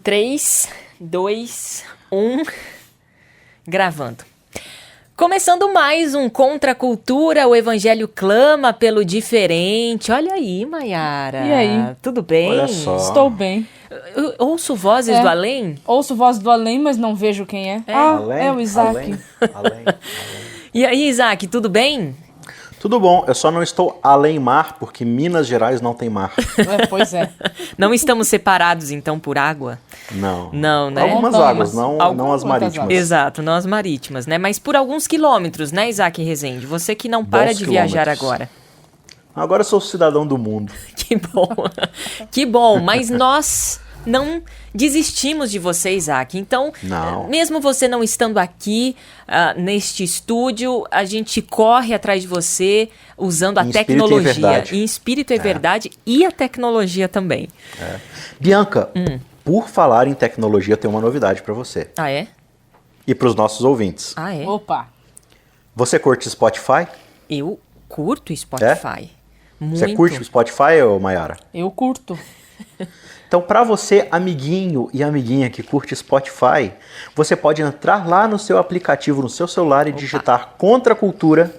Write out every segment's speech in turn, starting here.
3, 2, 1, gravando. Começando mais um Contra a Cultura, o Evangelho clama pelo diferente. Olha aí, Maiara. E aí? Tudo bem? Olha só. Estou bem. Eu ouço vozes do além? Ouço voz do além, mas não vejo quem é. Além, É o Isaac. além. E aí, Isaac, tudo bem? Tudo bom, eu só não estou além mar, porque Minas Gerais não tem mar. Pois é. Não estamos separados, então, por água? Não. Não, né? Algumas Montanhas. águas, não as marítimas. águas. Exato, não as marítimas, né? Mas por alguns quilômetros, né, Isaac Rezende? Você que não para Bons de viajar quilômetros. agora. Agora eu sou cidadão do mundo. Que bom. Que bom, mas nós não desistimos de você, Isaac. Então, Não. mesmo você não estando aqui, neste estúdio, a gente corre atrás de você usando a Em espírito e em tecnologia. verdade. Em espírito e verdade e a tecnologia também. Bianca, por falar em tecnologia, eu tenho uma novidade pra você. Ah, é? E pros nossos ouvintes. Ah, é? Opa. Você curte Spotify? Eu curto Spotify. Muito. Você curte o Spotify, ô Maiara? Eu curto. Então, para você, amiguinho e amiguinha que curte Spotify, você pode entrar lá no seu aplicativo, no seu celular e digitar Contra a Cultura,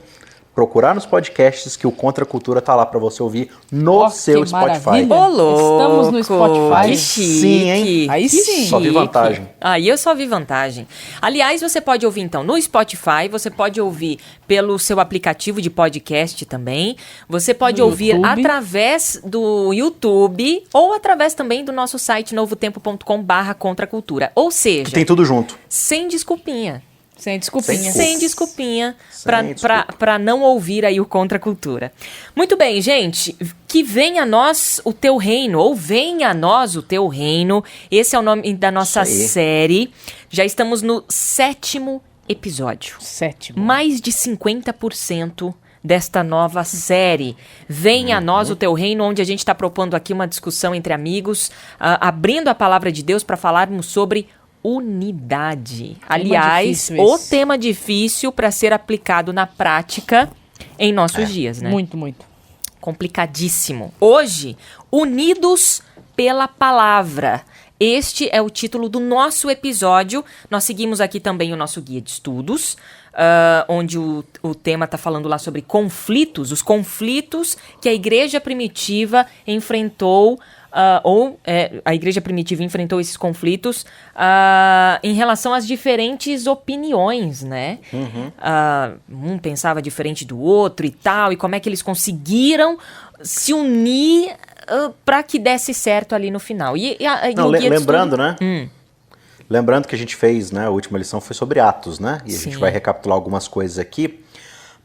procurar nos podcasts que o Contra a Cultura tá lá para você ouvir no seu que Spotify. maravilha. Ô, louco! Estamos no Spotify. Que chique. Sim, hein? Aí Que sim. Só vi chique. vantagem. Aí eu só vi vantagem. Aliás, você pode ouvir então no Spotify, você pode ouvir pelo seu aplicativo de podcast também, você pode No ouvir YouTube. através do YouTube ou através também do nosso site novotempo.com/contracultura. Ou seja, Que tem tudo junto. sem desculpinha. Sem desculpinha. Sem Sem desculpinha Sem desculpa. para não ouvir aí o Contra a Cultura. Muito bem, gente. Que venha a nós o teu reino, ou venha a nós o teu reino. Esse é o nome da nossa Isso aí. série. Já estamos no 7º episódio. 7º. Mais de 50% desta nova série. Venha a nós o teu reino, onde a gente está propondo aqui uma discussão entre amigos, abrindo a palavra de Deus para falarmos sobre unidade. Aliás, difícil o esse. tema difícil para ser aplicado na prática em nossos dias, né? Muito, muito. Complicadíssimo. Hoje, unidos pela palavra. Este é o título do nosso episódio. Nós seguimos aqui também o nosso guia de estudos, onde o tema está falando lá sobre conflitos, os conflitos que a igreja primitiva enfrentou, a igreja primitiva enfrentou esses conflitos em relação às diferentes opiniões, né? Um pensava diferente do outro e tal, e como é que eles conseguiram se unir para que desse certo ali no final. Não, no guia de lembrando, estudo- né? Lembrando que a gente fez, né? A última lição foi sobre Atos, né? E a Sim. gente vai recapitular algumas coisas aqui.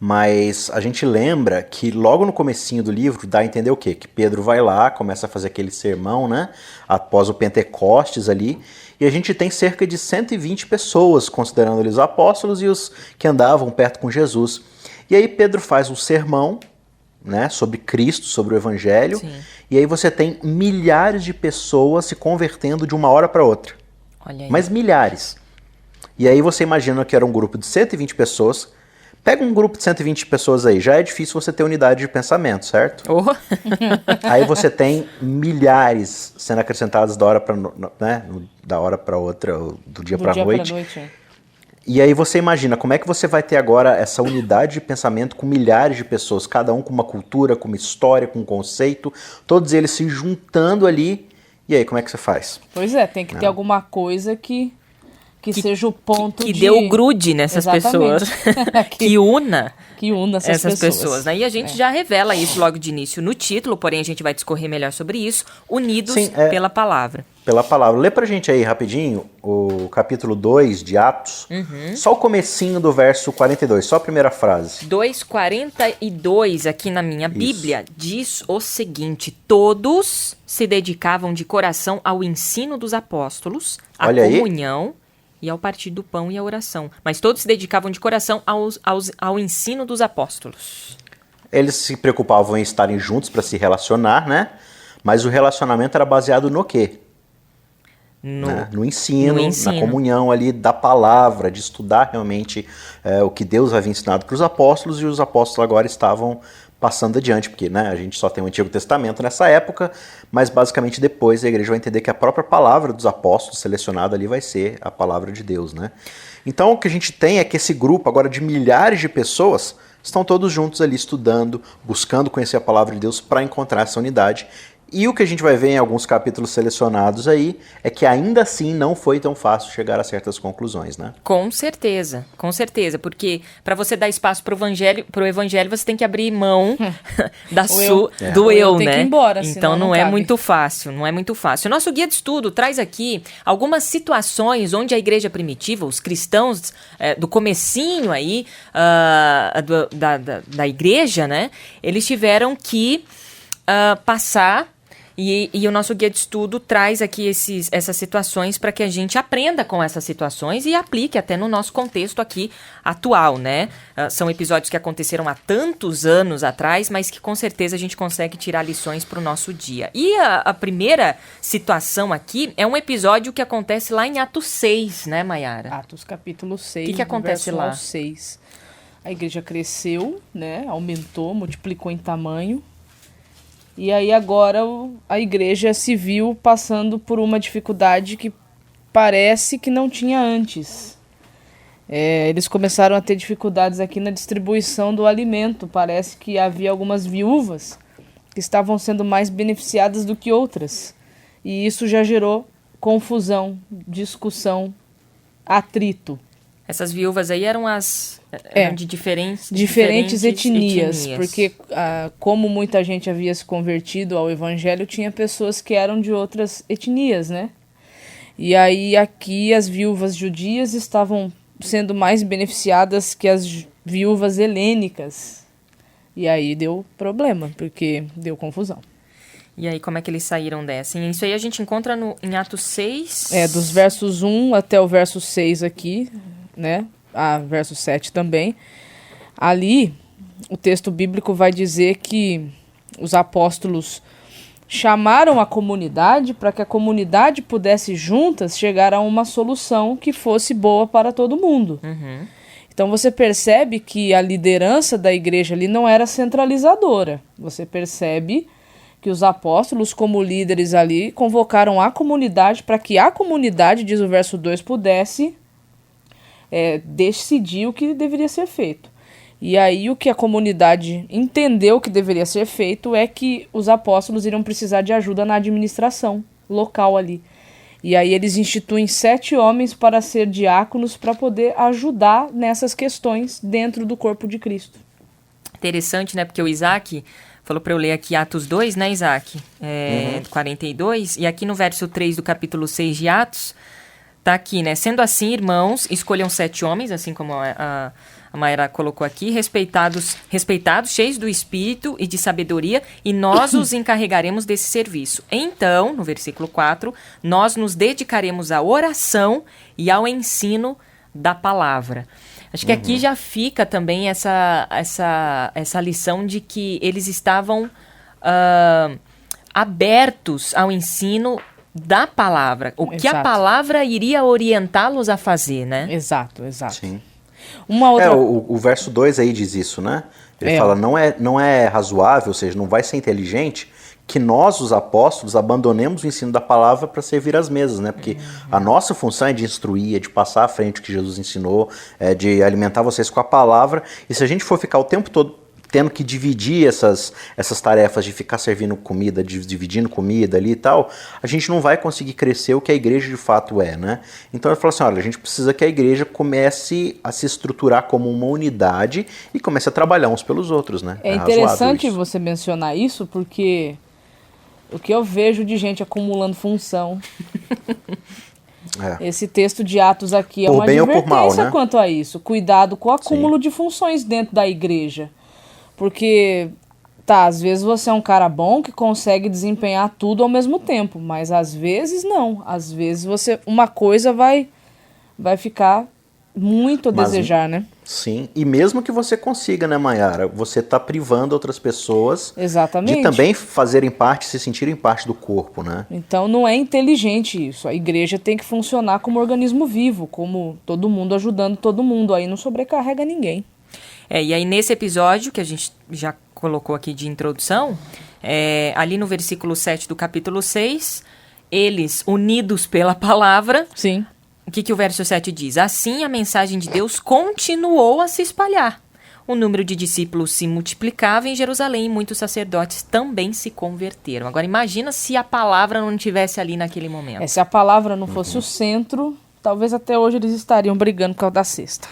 Mas a gente lembra que logo no comecinho do livro dá a entender o quê? Que Pedro vai lá, começa a fazer aquele sermão, né? Após o Pentecostes ali. E a gente tem cerca de 120 pessoas, considerando eles os apóstolos e os que andavam perto com Jesus. E aí Pedro faz um sermão, né? Sobre Cristo, sobre o Evangelho. Sim. E aí você tem milhares de pessoas se convertendo de uma hora para outra. Olha aí. Mas milhares. E aí você imagina que era um grupo de 120 pessoas. Pega um grupo de 120 pessoas aí, já é difícil você ter unidade de pensamento, certo? Oh. Aí você tem milhares sendo acrescentados da hora para, né, da hora para outra, ou do dia para a noite. E aí você imagina como é que você vai ter agora essa unidade de pensamento com milhares de pessoas, cada um com uma cultura, com uma história, com um conceito, todos eles se juntando ali. E aí, como é que você faz? Pois é, tem que ter alguma coisa que seja o ponto que de... dê o grude nessas Exatamente. pessoas, que una que una essas pessoas, né? E a gente já revela isso logo de início no título, porém a gente vai discorrer melhor sobre isso, unidos Sim, pela palavra. Pela palavra. Lê pra gente aí rapidinho o capítulo 2 de Atos, só o comecinho do verso 42, só a primeira frase. 2:42 aqui na minha Bíblia diz o seguinte: todos se dedicavam de coração ao ensino dos apóstolos, à Olha aí. comunhão e ao partir do pão e à oração. Mas todos se dedicavam de coração ao ensino dos apóstolos. Eles se preocupavam em estarem juntos para se relacionar, né? Mas o relacionamento era baseado no quê? No ensino, na comunhão ali da palavra, de estudar realmente o que Deus havia ensinado para os apóstolos, e os apóstolos agora estavam passando adiante, porque né, a gente só tem o Antigo Testamento nessa época, mas basicamente depois a igreja vai entender que a própria palavra dos apóstolos selecionada ali vai ser a palavra de Deus, né? Então o que a gente tem é que esse grupo agora de milhares de pessoas estão todos juntos ali estudando, buscando conhecer a palavra de Deus para encontrar essa unidade. E o que a gente vai ver em alguns capítulos selecionados aí é que ainda assim não foi tão fácil chegar a certas conclusões, né? Com certeza, porque para você dar espaço pro evangelho, você tem que abrir mão do eu, tem né? que ir embora, então não é muito fácil, não é muito fácil. O nosso guia de estudo traz aqui algumas situações onde a igreja primitiva, os cristãos do comecinho aí da igreja, né? Eles tiveram que passar. E o nosso guia de estudo traz aqui essas situações para que a gente aprenda com essas situações e aplique até no nosso contexto aqui atual, né? São episódios que aconteceram há tantos anos atrás, mas que com certeza a gente consegue tirar lições para o nosso dia. E a primeira situação aqui é um episódio que acontece lá em Atos 6, né, Mayara? Atos capítulo 6, que acontece lá? 6. A igreja cresceu, né? Aumentou, multiplicou em tamanho. E aí agora a igreja se viu passando por uma dificuldade que parece que não tinha antes. Eles começaram a ter dificuldades aqui na distribuição do alimento. Parece que havia algumas viúvas que estavam sendo mais beneficiadas do que outras. E isso já gerou confusão, discussão, atrito. Essas viúvas aí eram de diferentes etnias, porque como muita gente havia se convertido ao evangelho, tinha pessoas que eram de outras etnias, né? E aí aqui as viúvas judias estavam sendo mais beneficiadas que as viúvas helênicas. E aí deu problema, porque deu confusão. E aí, como é que eles saíram dessa? Isso aí a gente encontra em Atos 6... dos versos 1 até o verso 6 aqui, né? Verso 7 também. Ali, o texto bíblico vai dizer que os apóstolos chamaram a comunidade para que a comunidade pudesse juntas chegar a uma solução que fosse boa para todo mundo. Uhum. Então você percebe que a liderança da igreja ali não era centralizadora. Você percebe que os apóstolos, como líderes ali, convocaram a comunidade para que a comunidade, diz o verso 2, pudesse decidir o que deveria ser feito. E aí o que a comunidade entendeu que deveria ser feito é que os apóstolos iriam precisar de ajuda na administração local ali. E aí eles instituem 7 homens para ser diáconos para poder ajudar nessas questões dentro do corpo de Cristo. Interessante, né? Porque o Isaac falou para eu ler aqui Atos 2, né, Isaac? 42. E aqui no verso 3 do capítulo 6 de Atos, tá aqui, né? Sendo assim, irmãos, escolham 7 homens, assim como a Mayra colocou aqui, respeitados, cheios do Espírito e de sabedoria, e nós os encarregaremos desse serviço. Então, no versículo 4, nós nos dedicaremos à oração e ao ensino da palavra. Acho que aqui já fica também essa lição de que eles estavam abertos ao ensino da palavra. O que a palavra iria orientá-los a fazer, né? Exato. Sim. Uma outra... o verso 2 aí diz isso, né? Ele fala, não é razoável, ou seja, não vai ser inteligente que nós, os apóstolos, abandonemos o ensino da palavra para servir às mesas, né? Porque a nossa função é de instruir, é de passar à frente o que Jesus ensinou, é de alimentar vocês com a palavra. E se a gente for ficar o tempo todo tendo que dividir essas tarefas de ficar servindo comida, dividindo comida ali e tal, a gente não vai conseguir crescer o que a igreja de fato é, né? Então ele fala assim, olha, a gente precisa que a igreja comece a se estruturar como uma unidade e comece a trabalhar uns pelos outros, né? É interessante você mencionar isso, porque o que eu vejo de gente acumulando função... Esse texto de Atos aqui é uma advertência quanto a isso. Cuidado com o acúmulo de funções dentro da igreja. Porque, às vezes você é um cara bom que consegue desempenhar tudo ao mesmo tempo, mas às vezes não. Às vezes uma coisa vai ficar muito a desejar, né? Sim, e mesmo que você consiga, né, Mayara, você está privando outras pessoas de também fazerem parte, se sentirem parte do corpo, né? Então não é inteligente isso. A igreja tem que funcionar como organismo vivo, como todo mundo ajudando todo mundo, aí não sobrecarrega ninguém. E aí nesse episódio, que a gente já colocou aqui de introdução, ali no versículo 7 do capítulo 6, eles unidos pela palavra. Sim. O que o verso 7 diz? Assim a mensagem de Deus continuou a se espalhar. O número de discípulos se multiplicava em Jerusalém e muitos sacerdotes também se converteram. Agora imagina se a palavra não estivesse ali naquele momento. Se a palavra não fosse o centro, talvez até hoje eles estariam brigando por causa da cesta.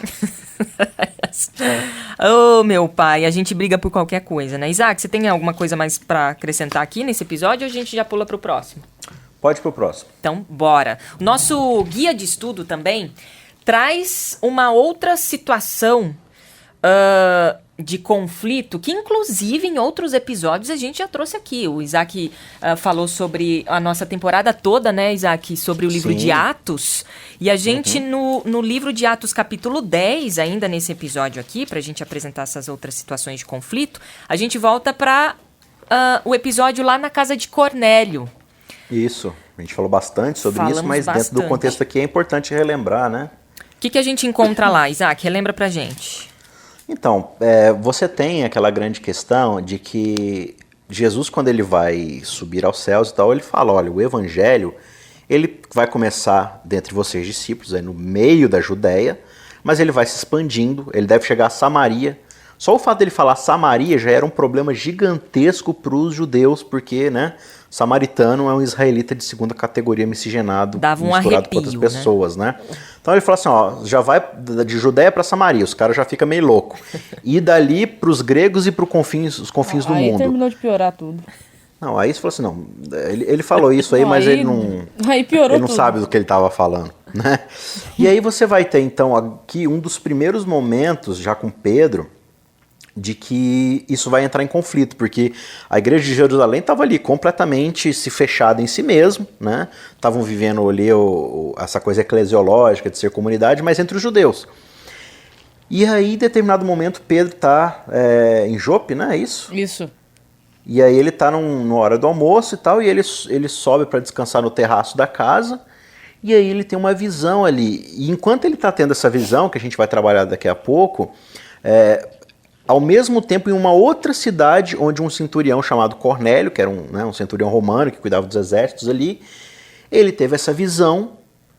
Oh, meu pai, a gente briga por qualquer coisa, né? Isaac, você tem alguma coisa mais para acrescentar aqui nesse episódio ou a gente já pula para o próximo? Pode ir pro próximo. Então, bora. O nosso guia de estudo também traz uma outra situação de conflito, que inclusive em outros episódios a gente já trouxe aqui. O Isaac falou sobre a nossa temporada toda, né, Isaac? Sobre o livro de Atos. E a gente, no livro de Atos, capítulo 10, ainda nesse episódio aqui, pra gente apresentar essas outras situações de conflito, a gente volta para o episódio lá na casa de Cornélio. Isso, a gente falou bastante sobre Falamos isso, mas bastante. dentro do contexto aqui é importante relembrar, né? O que a gente encontra lá, Isaac? Relembra pra gente. Então, você tem aquela grande questão de que Jesus, quando ele vai subir aos céus e tal, ele fala, olha, o evangelho, ele vai começar dentre vocês discípulos, aí no meio da Judéia, mas ele vai se expandindo, ele deve chegar a Samaria. Só o fato dele falar Samaria já era um problema gigantesco para os judeus, porque, né, samaritano é um israelita de segunda categoria miscigenado, dava um misturado arrepio, com outras pessoas, né? Então ele fala assim, ó, já vai de Judéia para Samaria, os caras já ficam meio louco. E dali para os gregos e para os confins do mundo. Aí terminou de piorar tudo. Não, aí você falou assim, não, ele falou isso aí, mas ele não, aí piorou ele não tudo. sabe do que ele estava falando, né? E aí você vai ter, então, aqui um dos primeiros momentos, já com Pedro, de que isso vai entrar em conflito, porque a igreja de Jerusalém estava ali completamente se fechada em si mesmo, né? Estavam vivendo ali essa coisa eclesiológica de ser comunidade, mas entre os judeus. E aí, em determinado momento, Pedro está em Jope, né? É isso? Isso. E aí ele está na hora do almoço e tal, e ele sobe para descansar no terraço da casa, e aí ele tem uma visão ali. E enquanto ele está tendo essa visão, que a gente vai trabalhar daqui a pouco, ao mesmo tempo, em uma outra cidade, onde um centurião chamado Cornélio, que era um centurião romano que cuidava dos exércitos ali, ele teve essa visão,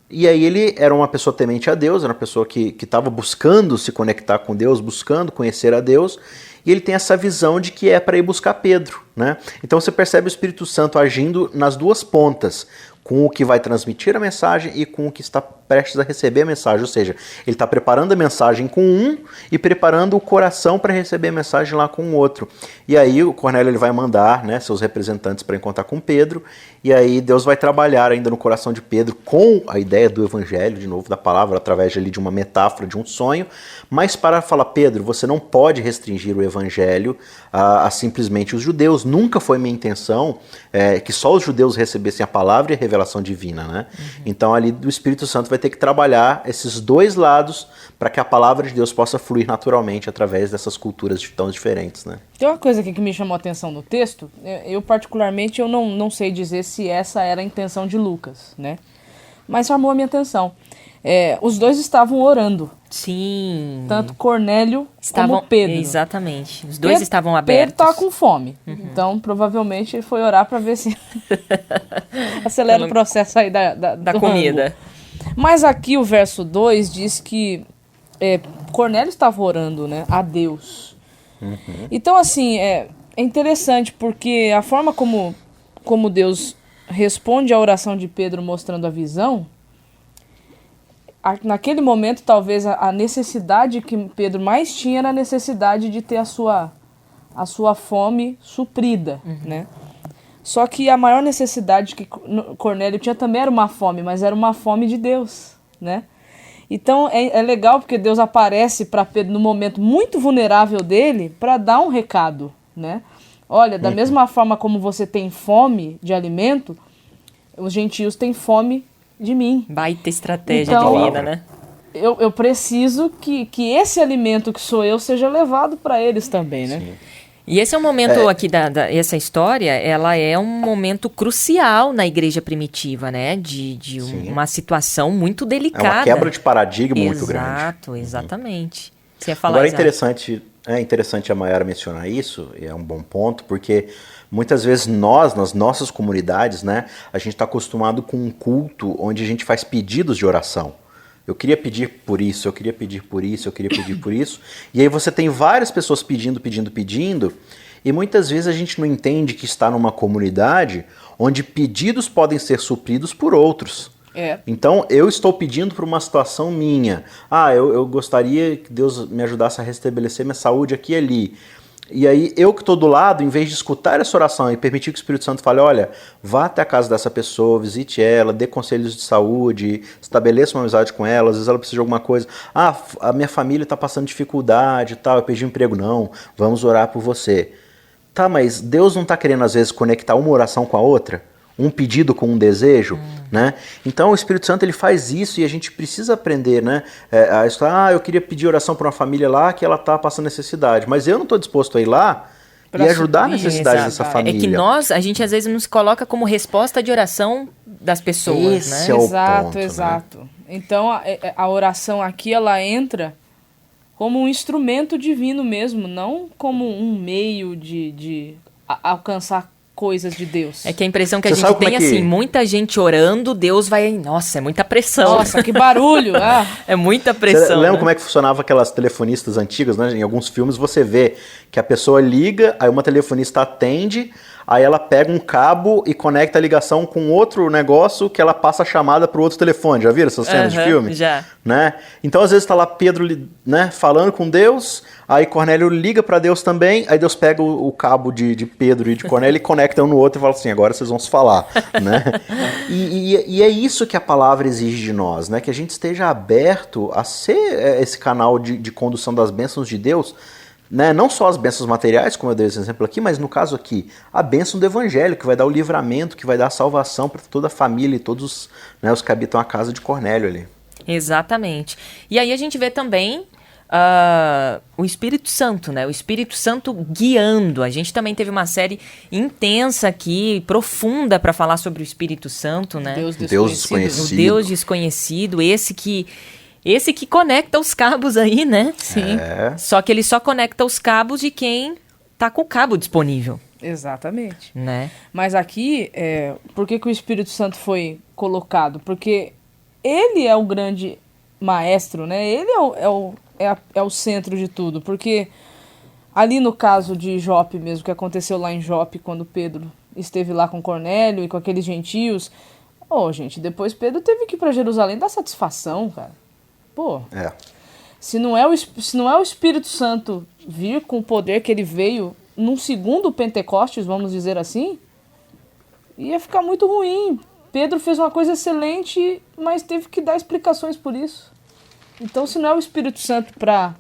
e aí ele era uma pessoa temente a Deus, era uma pessoa que estava buscando se conectar com Deus, buscando conhecer a Deus, e ele tem essa visão de que é para ir buscar Pedro, né? Então você percebe o Espírito Santo agindo nas duas pontas, com o que vai transmitir a mensagem e com o que está prestes a receber a mensagem. Ou seja, ele está preparando a mensagem com um e preparando o coração para receber a mensagem lá com o outro. E aí o Cornélio ele vai mandar, né, seus representantes para encontrar com Pedro, e aí Deus vai trabalhar ainda no coração de Pedro com a ideia do evangelho, de novo, da palavra, através ali de uma metáfora, de um sonho, mas para falar, Pedro, você não pode restringir o evangelho a simplesmente os judeus. Nunca foi minha intenção que só os judeus recebessem a palavra e a revelação divina, né? Então ali o Espírito Santo vai ter que trabalhar esses dois lados para que a palavra de Deus possa fluir naturalmente através dessas culturas tão diferentes, né? Tem uma coisa aqui que me chamou a atenção no texto, eu particularmente eu não sei dizer se essa era a intenção de Lucas, né? Mas chamou a minha atenção. Os dois estavam orando. Sim. Tanto Cornélio como Pedro. Exatamente. Os dois estavam abertos. Pedro estava com fome. Então, provavelmente, ele foi orar para ver se acelera o processo aí da comida. Rango. Mas aqui o verso 2 diz que Cornélio estava orando, né, a Deus. Então, assim, é interessante porque a forma como Deus responde à oração de Pedro mostrando a visão, naquele momento talvez a necessidade que Pedro mais tinha era a necessidade de ter a sua fome suprida, né? Só que a maior necessidade que Cornélio tinha também era uma fome, mas era uma fome de Deus, né? Então é legal porque Deus aparece para Pedro no momento muito vulnerável dele para dar um recado, né? Olha, da mesma forma como você tem fome de alimento, os gentios têm fome de mim. Baita estratégia então, divina, né? Eu preciso que esse alimento que sou eu seja levado para eles também, né? Sim. E esse é um momento aqui essa história, ela é um momento crucial na igreja primitiva, né? De uma situação muito delicada. É uma quebra de paradigma muito grande. Exato, exatamente. Você ia falar, Agora é Isaac. interessante É interessante a Mayara mencionar isso, e é um bom ponto, porque muitas vezes nós, nas nossas comunidades, né, a gente está acostumado com um culto onde a gente faz pedidos de oração. Eu queria pedir por isso, eu queria pedir por isso, eu queria pedir por isso. E aí você tem várias pessoas pedindo, e muitas vezes a gente não entende que está numa comunidade onde pedidos podem ser supridos por outros. Então, eu estou pedindo por uma situação minha. Eu gostaria que Deus me ajudasse a restabelecer minha saúde aqui e ali. E aí, eu que estou do lado, em vez de escutar essa oração e permitir que o Espírito Santo fale, olha, vá até a casa dessa pessoa, visite ela, dê conselhos de saúde, estabeleça uma amizade com ela, às vezes ela precisa de alguma coisa. A minha família está passando dificuldade e tal, eu perdi um emprego. Não, vamos orar por você. Tá, mas Deus não está querendo, às vezes, conectar uma oração com a outra? Um pedido com um desejo, né? Então o Espírito Santo ele faz isso e a gente precisa aprender, né? Eu queria pedir oração para uma família lá que ela está passando necessidade, mas eu não estou disposto a ir lá e ajudar a necessidade dessa família. É que a gente às vezes nos coloca como resposta de oração das pessoas, Esse né? é o Exato, ponto, exato. Né? Então a oração aqui ela entra como um instrumento divino mesmo, não como um meio de alcançar coisas de Deus. É que a impressão que a Você gente sabe como tem é que- assim, muita gente orando, Deus vai... Nossa, é muita pressão. Nossa, que barulho! É muita Você pressão, lembra né? como é que funcionava aquelas telefonistas antigas, né? Em alguns filmes você vê que a pessoa liga, aí uma telefonista atende, aí ela pega um cabo e conecta a ligação com outro negócio que ela passa a chamada para o outro telefone. Já viram essas cenas de filme? Já. Né? Então, às vezes, está lá Pedro, né, falando com Deus, aí Cornélio liga para Deus também, aí Deus pega o cabo de Pedro e de Cornélio e conecta um no outro e fala assim, agora vocês vão se falar. Né? E é isso que a palavra exige de nós, né? Que a gente esteja aberto a ser esse canal de condução das bênçãos de Deus, né? Não só as bênçãos materiais, como eu dei esse exemplo aqui, mas no caso aqui, a bênção do evangelho, que vai dar o livramento, que vai dar a salvação para toda a família e todos, né, os que habitam a casa de Cornélio ali. Exatamente. E aí a gente vê também o Espírito Santo, né? O Espírito Santo guiando. A gente também teve uma série intensa aqui, profunda, para falar sobre o Espírito Santo, né? Deus Deus desconhecido. O Deus desconhecido, esse que conecta os cabos aí, né? Sim, Só que ele só conecta os cabos de quem tá com o cabo disponível, exatamente. né? Mas aqui, por que o Espírito Santo foi colocado? Porque ele é o grande maestro, né? Ele é o centro de tudo. Porque ali no caso de Jope mesmo, que aconteceu lá em Jope, quando Pedro esteve lá com Cornélio e com aqueles gentios. Gente, depois Pedro teve que ir para Jerusalém dar satisfação, cara. Pô, se não é o Espírito Santo vir com o poder que ele veio num segundo Pentecostes, vamos dizer assim, ia ficar muito ruim. Pedro fez uma coisa excelente, mas teve que dar explicações por isso. Então, se não é o Espírito Santo para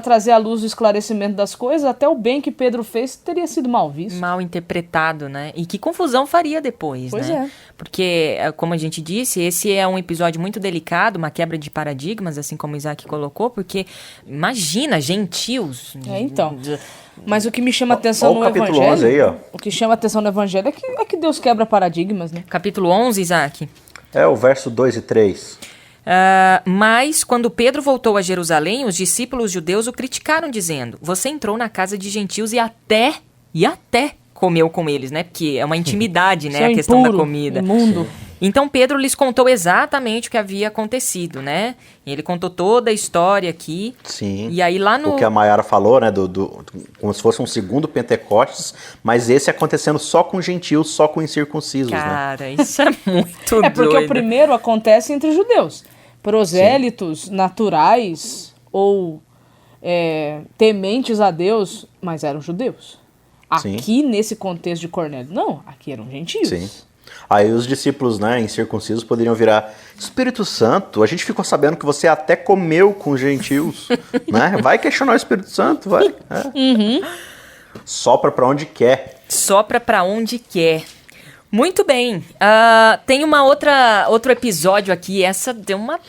trazer à luz o esclarecimento das coisas, até o bem que Pedro fez teria sido mal visto. Mal interpretado, né? E que confusão faria depois, Pois né? é. Porque, como a gente disse, esse é um episódio muito delicado, uma quebra de paradigmas, assim como o Isaac colocou, porque imagina, gentios. Então. Mas o que me chama a atenção Olha o no capítulo Evangelho... 11 aí, ó. O que chama a atenção no Evangelho é que Deus quebra paradigmas, né? Capítulo 11, Isaac. O verso 2 e 3. Mas, quando Pedro voltou a Jerusalém, os discípulos judeus o criticaram, dizendo: você entrou na casa de gentios e até comeu com eles, né? Porque é uma intimidade, né? Isso é A questão impuro, da comida. imundo. Então Pedro lhes contou exatamente o que havia acontecido, né? E ele contou toda a história aqui. Sim. E aí lá no... O que a Mayara falou, né? Como se fosse um segundo Pentecostes, mas esse acontecendo só com gentios, só com incircuncisos, né? Cara, isso é muito É porque doido. o primeiro acontece entre judeus. Prosélitos naturais ou tementes a Deus, mas eram judeus. Sim. Aqui, nesse contexto de Cornélio, não. Aqui eram gentios. Sim. Aí os discípulos, né, incircuncisos poderiam virar: Espírito Santo, a gente ficou sabendo que você até comeu com gentios, né? Vai questionar o Espírito Santo, vai. Sopra pra onde quer. Sopra pra onde quer. Muito bem. Tem outro episódio aqui. Essa deu uma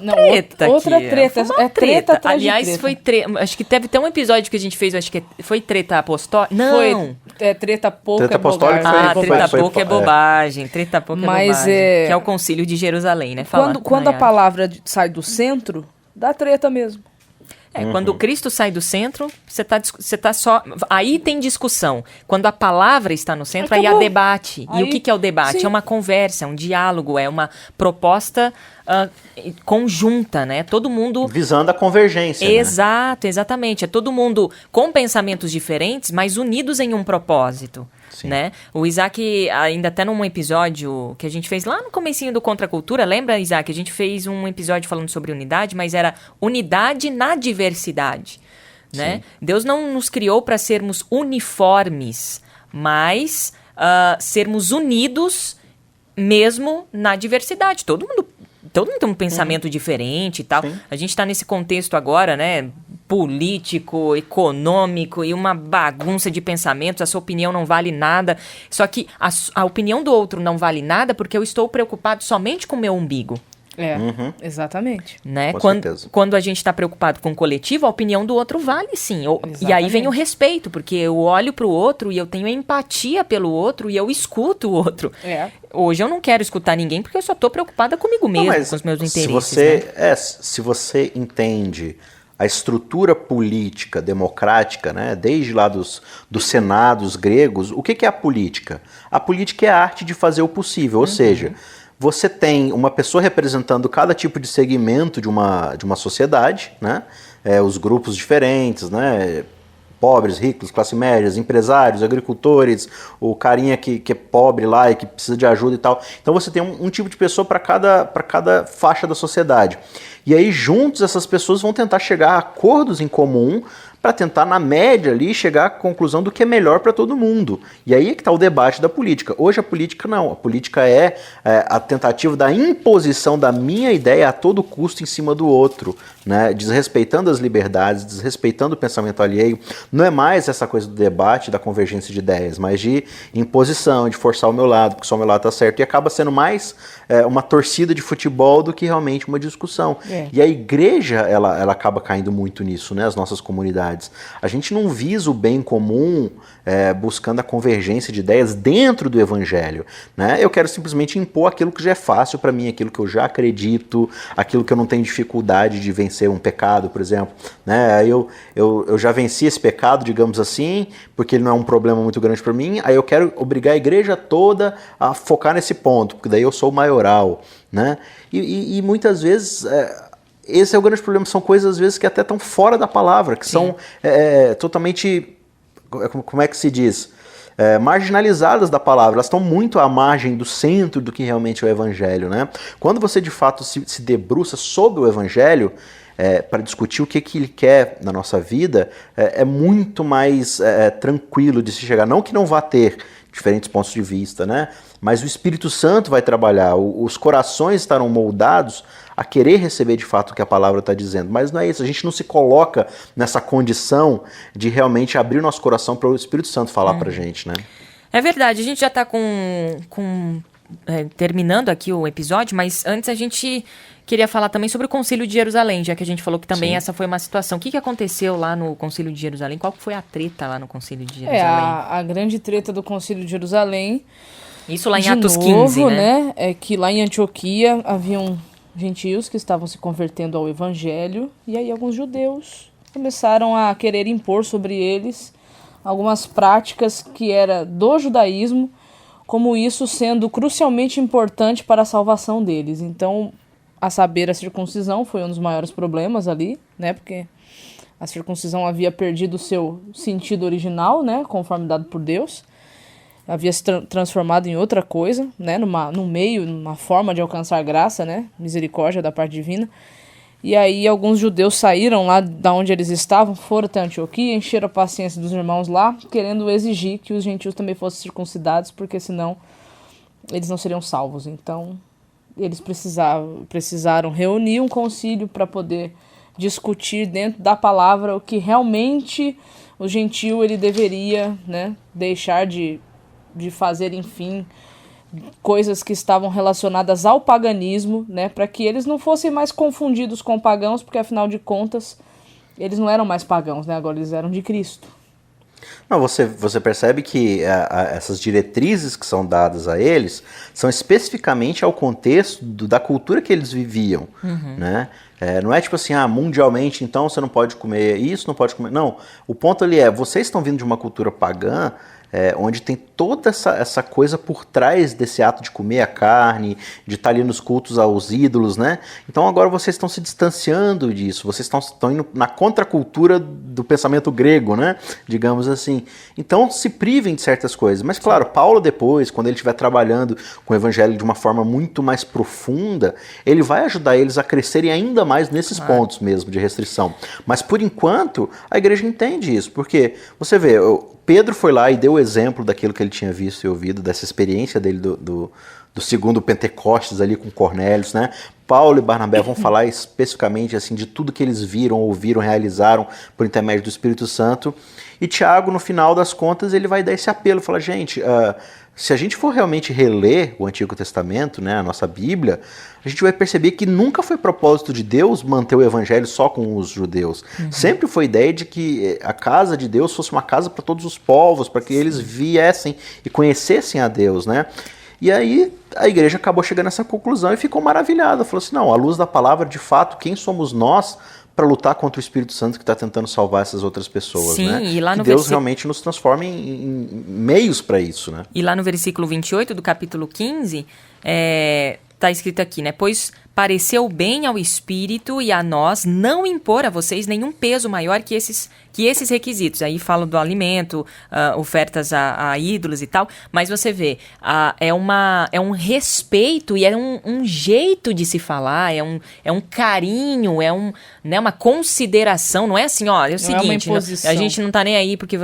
Não, treta outra aqui. treta. Foi uma É treta atrás de Aliás, treta. foi treta. Acho que teve até um episódio que a gente fez, acho que foi treta apostólica. Não. Foi treta pouca Treta apostólica bobagem. foi- Treta foi- pouca é bobagem. Treta pouca Mas, é bobagem. Que é o concílio de Jerusalém, né? Fala, Quando a Nayara. palavra sai do centro, dá treta mesmo. Quando Cristo sai do centro, você tá só... Aí tem discussão. Quando a palavra está no centro, aí há debate. E o que é o debate? Sim. É uma conversa, é um diálogo, é uma proposta conjunta, né? Todo mundo... Visando a convergência, né? Exato, exatamente. É todo mundo com pensamentos diferentes, mas unidos em um propósito. Sim. Né? O Isaac, ainda até num episódio que a gente fez lá no comecinho do Contra a Cultura, lembra, Isaac? A gente fez um episódio falando sobre unidade, mas era unidade na diversidade, né? Deus não nos criou para sermos uniformes, mas sermos unidos mesmo na diversidade. Todo mundo tem um pensamento diferente e tal. Sim. A gente está nesse contexto agora, né? Político, econômico e uma bagunça de pensamentos. A sua opinião não vale nada. Só que a opinião do outro não vale nada porque eu estou preocupado somente com o meu umbigo. Exatamente. Né? Com certeza. Quando a gente está preocupado com o coletivo, a opinião do outro vale sim. E aí vem o respeito, porque eu olho para o outro e eu tenho empatia pelo outro e eu escuto o outro. Hoje eu não quero escutar ninguém porque eu só estou preocupada comigo mesmo, com os meus interesses. Se você entende a estrutura política democrática, né, desde lá dos senados gregos, o que é a política? A política é a arte de fazer o possível, ou seja... Você tem uma pessoa representando cada tipo de segmento de uma sociedade, né? Os grupos diferentes, né? Pobres, ricos, classe médias, empresários, agricultores, o carinha que é pobre lá e que precisa de ajuda e tal. Então você tem um tipo de pessoa para cada faixa da sociedade. E aí juntos essas pessoas vão tentar chegar a acordos em comum para tentar, na média ali, chegar à conclusão do que é melhor para todo mundo. E aí é que está o debate da política. Hoje a política não. A política é a tentativa da imposição da minha ideia a todo custo em cima do outro, né? Desrespeitando as liberdades, desrespeitando o pensamento alheio. Não é mais essa coisa do debate, da convergência de ideias, mas de imposição, de forçar o meu lado, porque só o meu lado está certo. E acaba sendo mais uma torcida de futebol do que realmente uma discussão. E a igreja, ela acaba caindo muito nisso, né? As nossas comunidades. A gente não visa o bem comum buscando a convergência de ideias dentro do evangelho, né? Eu quero simplesmente impor aquilo que já é fácil para mim, aquilo que eu já acredito, aquilo que eu não tenho dificuldade de vencer um pecado, por exemplo, né? Eu já venci esse pecado, digamos assim, porque ele não é um problema muito grande para mim, aí eu quero obrigar a igreja toda a focar nesse ponto, porque daí eu sou o maioral, né? E muitas vezes... esse é o grande problema, são coisas às vezes que até estão fora da palavra, que são totalmente, como é que se diz, marginalizadas da palavra, elas estão muito à margem do centro do que realmente é o evangelho, né? Quando você de fato se debruça sobre o evangelho, para discutir o que ele quer na nossa vida, é muito mais tranquilo de se chegar, não que não vá ter diferentes pontos de vista, né? Mas o Espírito Santo vai trabalhar, os corações estarão moldados a querer receber de fato o que a palavra está dizendo. Mas não é isso, a gente não se coloca nessa condição de realmente abrir o nosso coração para o Espírito Santo falar para a gente, né? É verdade, a gente já está terminando aqui o episódio, mas antes a gente queria falar também sobre o Concílio de Jerusalém, já que a gente falou que também essa foi uma situação. O que aconteceu lá no Concílio de Jerusalém? Qual foi a treta lá no Concílio de Jerusalém? A grande treta do Concílio de Jerusalém... Isso lá em Atos 15, né? É que lá em Antioquia haviam gentios que estavam se convertendo ao evangelho, e aí alguns judeus começaram a querer impor sobre eles algumas práticas que era do judaísmo, como isso sendo crucialmente importante para a salvação deles. Então, a saber, a circuncisão foi um dos maiores problemas ali, né? Porque a circuncisão havia perdido o seu sentido original, né? Conforme dado por Deus. Havia se transformado em outra coisa, né? Numa forma de alcançar graça, né? Misericórdia da parte divina. E aí alguns judeus saíram lá da onde eles estavam, foram até Antioquia, encheram a paciência dos irmãos lá, querendo exigir que os gentios também fossem circuncidados, porque senão eles não seriam salvos. Então, eles precisaram reunir um concílio para poder discutir dentro da palavra o que realmente o gentio ele deveria, né, deixar de fazer, enfim, coisas que estavam relacionadas ao paganismo, né, para que eles não fossem mais confundidos com pagãos, porque afinal de contas eles não eram mais pagãos, né, agora eles eram de Cristo. Não, você percebe que essas diretrizes que são dadas a eles são especificamente ao contexto da cultura que eles viviam, né? Não é tipo assim, mundialmente, então você não pode comer isso, não pode comer... Não, o ponto ali vocês estão vindo de uma cultura pagã, onde tem toda essa coisa por trás desse ato de comer a carne, de estar ali nos cultos aos ídolos, né? Então agora vocês estão se distanciando disso, vocês estão indo na contracultura do pensamento grego, né? Digamos assim. Então se privem de certas coisas. Mas claro, Paulo depois, quando ele estiver trabalhando com o evangelho de uma forma muito mais profunda, ele vai ajudar eles a crescerem ainda mais nesses pontos mesmo de restrição. Mas por enquanto, a igreja entende isso, porque você vê... Pedro foi lá e deu o exemplo daquilo que ele tinha visto e ouvido, dessa experiência dele do segundo Pentecostes ali com Cornélios, né? Paulo e Barnabé vão falar especificamente assim de tudo que eles viram, ouviram, realizaram por intermédio do Espírito Santo. E Tiago, no final das contas, ele vai dar esse apelo, fala, gente, se a gente for realmente reler o Antigo Testamento, né, a nossa Bíblia, a gente vai perceber que nunca foi propósito de Deus manter o evangelho só com os judeus. Sempre foi a ideia de que a casa de Deus fosse uma casa para todos os povos, para que eles viessem e conhecessem a Deus, né? E aí a igreja acabou chegando a essa conclusão e ficou maravilhada. Falou assim, não, à luz da palavra, de fato, quem somos nós para lutar contra o Espírito Santo que está tentando salvar essas outras pessoas, Sim, né? E lá no que Deus realmente nos transforme em meios para isso, né? E lá no versículo 28 do capítulo 15, tá escrito aqui, né? Pois pareceu bem ao Espírito e a nós não impor a vocês nenhum peso maior que esses requisitos. Aí falo do alimento, ofertas a ídolos e tal, mas você vê, é um respeito e um jeito de se falar, é um carinho, né, uma consideração, não é assim, ó, é o seguinte, a gente não tá nem aí porque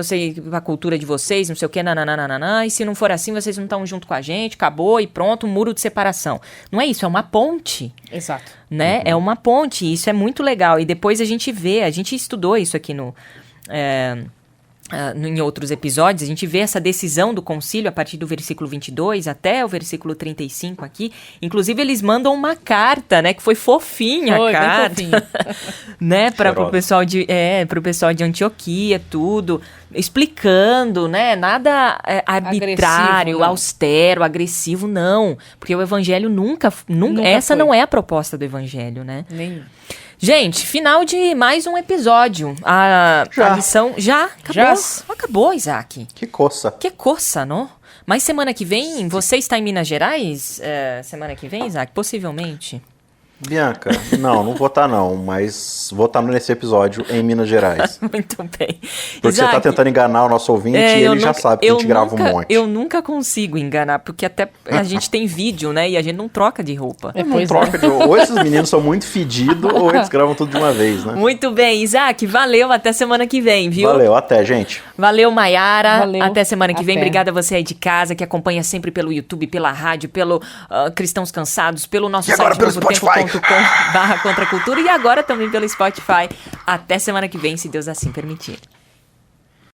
a cultura de vocês, não sei o que, nananana, e se não for assim, vocês não estão junto com a gente, acabou e pronto, um muro de separação. Não é isso, é uma ponte. Exato. Né? É uma ponte, e isso é muito legal. E depois a gente estudou isso aqui em outros episódios, a gente vê essa decisão do concílio a partir do versículo 22 até o versículo 35 aqui. Inclusive, eles mandam uma carta, né? Que foi fofinha a carta. Bem fofinha. Né? Pro pessoal de Antioquia, tudo. Explicando, né? Nada arbitrário, austero, agressivo, não. Porque o evangelho nunca essa foi. Não é a proposta do evangelho, né? Nem. Gente, final de mais um episódio. A missão já acabou, Isaac. Que coça. Que coça, não? Mas semana que vem, você está em Minas Gerais? Semana que vem, Isaac? Possivelmente. Bianca, não vou estar não, mas vou estar nesse episódio em Minas Gerais. Muito bem. Porque Isaac, você está tentando enganar o nosso ouvinte e ele já sabe que a gente grava um monte. Eu nunca consigo enganar, porque até a gente tem vídeo, né, e a gente não troca de roupa. Ou esses meninos são muito fedidos, ou eles gravam tudo de uma vez, né? Muito bem, Isaac, valeu, até semana que vem, viu? Valeu, até, gente. Valeu, Mayara, até semana que vem. Obrigada a você aí de casa, que acompanha sempre pelo YouTube, pela rádio, pelo Cristãos Cansados, pelo nosso site agora pelo Spotify. .com/contracultura e agora também pelo Spotify. Até semana que vem, se Deus assim permitir.